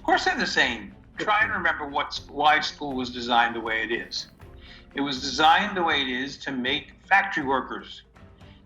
Of course they're the same. Try and remember why school was designed the way it is. It was designed the way it is to make factory workers.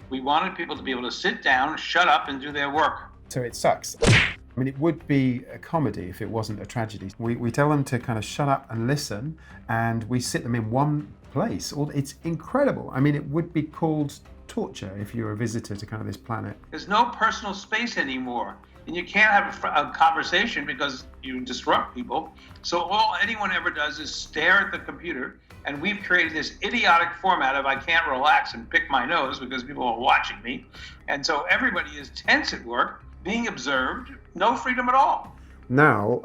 We wanted people to be able to sit down, shut up, and do their work. So it sucks. I mean, it would be a comedy if it wasn't a tragedy. We tell them to kind of shut up and listen, and we sit them in one place. It's incredible. I mean, it would be called torture if you're a visitor to kind of this planet. There's no personal space anymore, and you can't have a conversation because you disrupt people. So all anyone ever does is stare at the computer, and we've created this idiotic format of I can't relax and pick my nose because people are watching me. And so everybody is tense at work, being observed, no freedom at all. Now,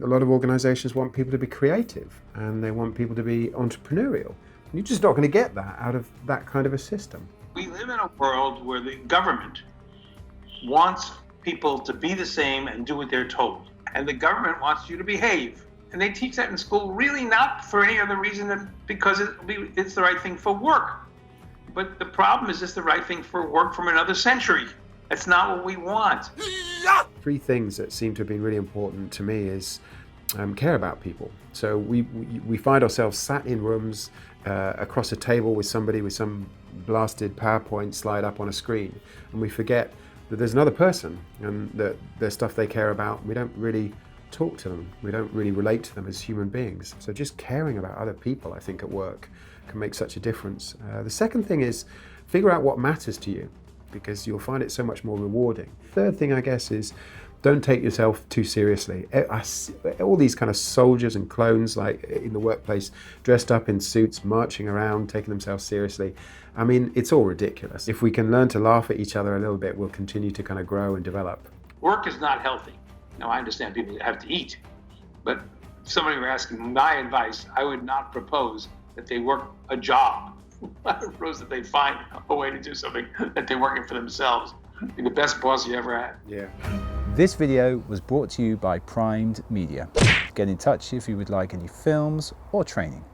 a lot of organizations want people to be creative and they want people to be entrepreneurial. You're just not going to get that out of that kind of a system. We live in a world where the government wants people to be the same and do what they're told. And the government wants you to behave. And they teach that in school really not for any other reason than because it's the right thing for work. But the problem is it's the right thing for work from another century. That's not what we want. 3 things that seem to have been really important to me is care about people. So we find ourselves sat in rooms across a table with somebody with some blasted PowerPoint slide up on a screen, and we forget that there's another person and that there's stuff they care about. We don't really talk to them. We don't really relate to them as human beings. So just caring about other people, I think, at work can make such a difference. The second thing is figure out what matters to you, because you'll find it so much more rewarding. Third thing, I guess, is don't take yourself too seriously. All these kind of soldiers and clones, like in the workplace, dressed up in suits, marching around, taking themselves seriously. I mean, it's all ridiculous. If we can learn to laugh at each other a little bit, we'll continue to kind of grow and develop. Work is not healthy. Now, I understand people have to eat, but if somebody were asking my advice, I would not propose that they work a job. I would propose that they find a way to do something that they're working for themselves. Be the best boss you ever had. Yeah. This video was brought to you by Primed Media. Get in touch if you would like any films or training.